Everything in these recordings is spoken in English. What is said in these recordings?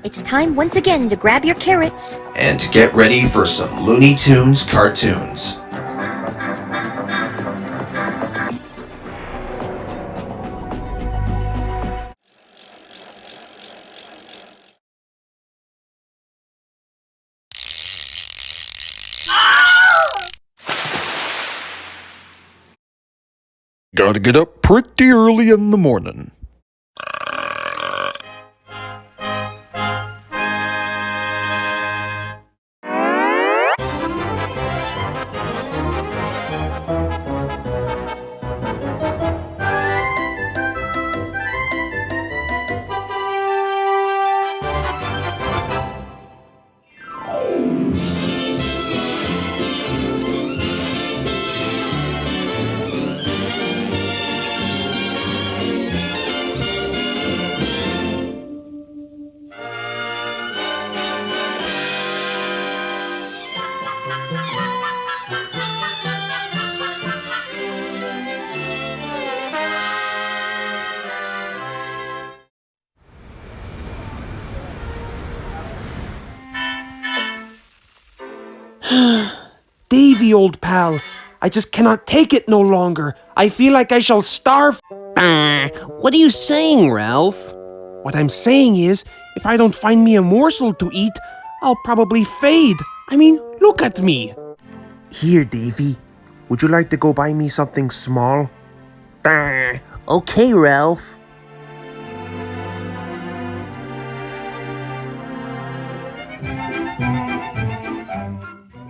It's time once again to grab your carrots. And to get ready for some Looney Tunes cartoons. Gotta get up pretty early in the morning. Davey, old pal, I just cannot take it no longer. I feel like I shall starve. What are you saying, Ralph? What I'm saying is, if I don't find me a morsel to eat, I'll probably fade. I mean, look at me. Here, Davey. Would you like to go buy me something small? Okay, Ralph.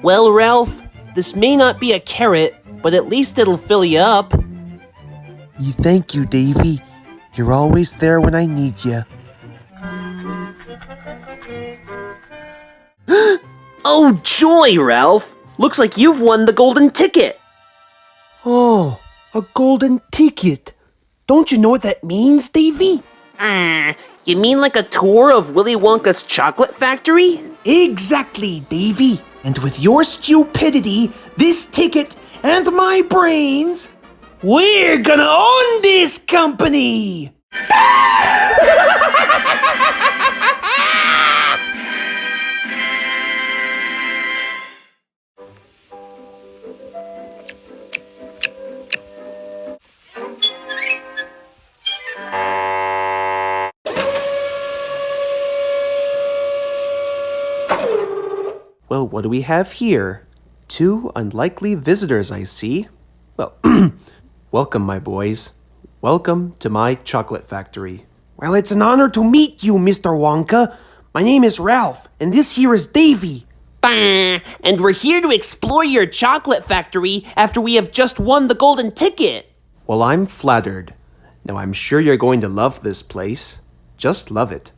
Well, Ralph, this may not be a carrot, but at least it'll fill you up. Thank you, Davey. You're always there when I need you. Oh, joy, Ralph! Looks like you've won the golden ticket. Oh, a golden ticket. Don't you know what that means, Davey? You mean like a tour of Willy Wonka's chocolate factory? Exactly, Davey. And with your stupidity, this ticket, and my brains, we're gonna own this company! Well, what do we have here? Two unlikely visitors, I see. Well, welcome, my boys. Welcome to my chocolate factory. Well, it's an honor to meet you, Mr. Wonka. My name is Ralph, and this here is Davey. And we're here to explore your chocolate factory after we have just won the golden ticket. Well, I'm flattered. Now, I'm sure you're going to love this place. Just love it.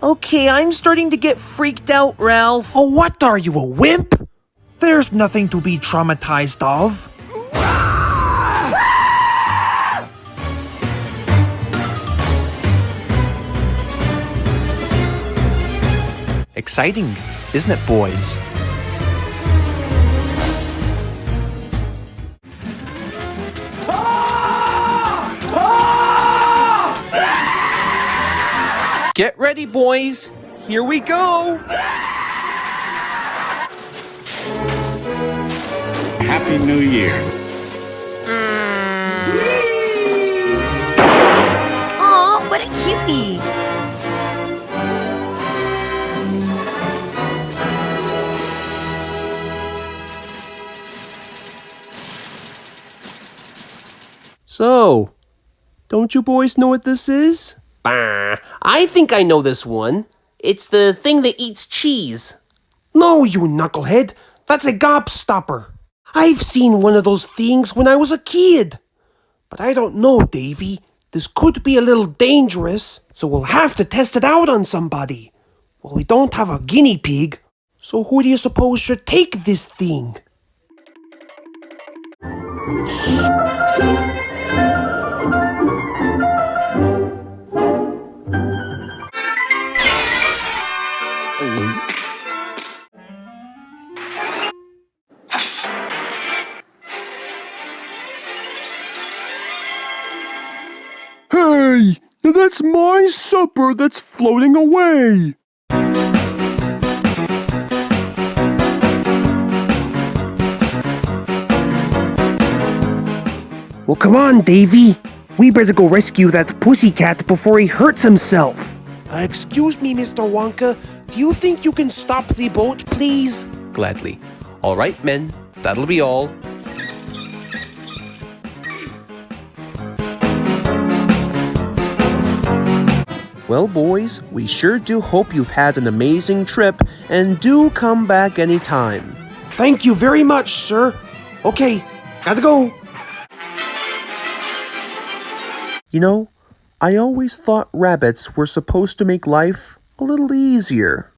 Okay, I'm starting to get freaked out, Ralph. Oh, what are you, a wimp? There's nothing to be traumatized of. Exciting, isn't it, boys? Get ready, boys. Here we go. Happy New Year. Aw, what a cutie. So, don't you boys know what this is? I think I know this one. It's the thing that eats cheese. No, you knucklehead. That's a gobstopper. I've seen one of those things when I was a kid. But I don't know, Davey. This could be a little dangerous, so we'll have to test it out on somebody. Well, we don't have a guinea pig, so who do you suppose should take this thing? Hey, now that's my supper that's floating away. Well, come on, Davey. We better go rescue that pussycat before he hurts himself. Excuse me, Mr. Wonka. Do you think you can stop the boat, please? Gladly. All right, men, that'll be all. Well, boys, we sure do hope you've had an amazing trip, and do come back anytime. Thank you very much, sir. Okay, gotta go. You know, I always thought rabbits were supposed to make life a little easier.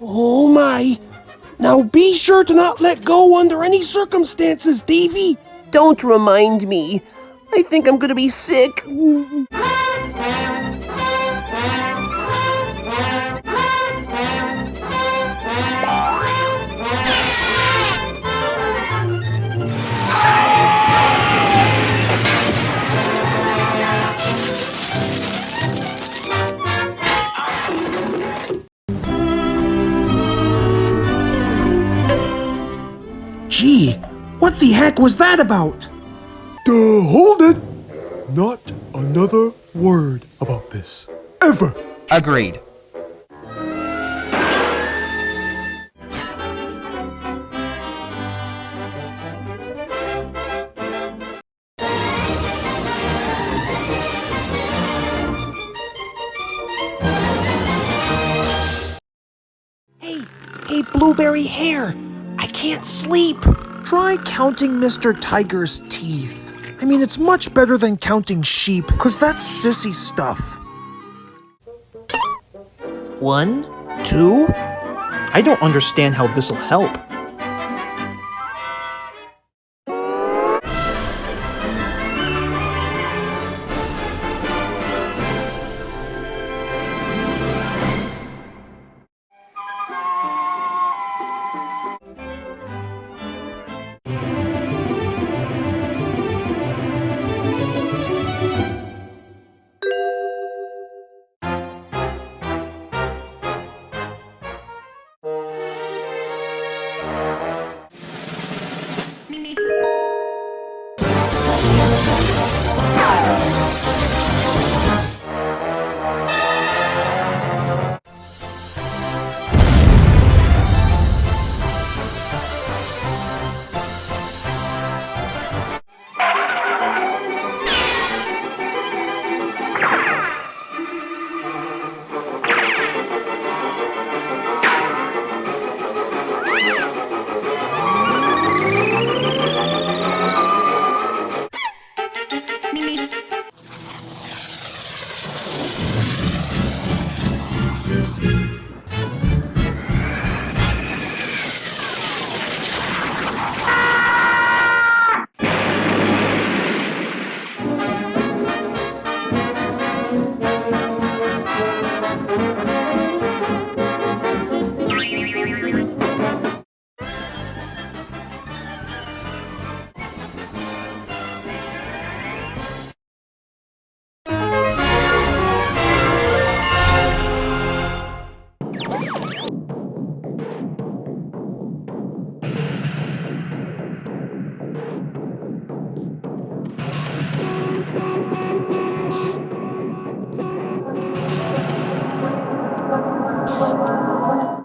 Oh my. Now be sure to not let go under any circumstances, Davey. Don't remind me. I think I'm gonna be sick. Gee, what the heck was that about? Hold it! Not another word about this. Ever! Agreed. Hey, Blueberry Hair. I can't sleep. Try counting Mr. Tiger's teeth. I mean, it's much better than counting sheep, 'cause that's sissy stuff. 1, 2. I don't understand how this'll help.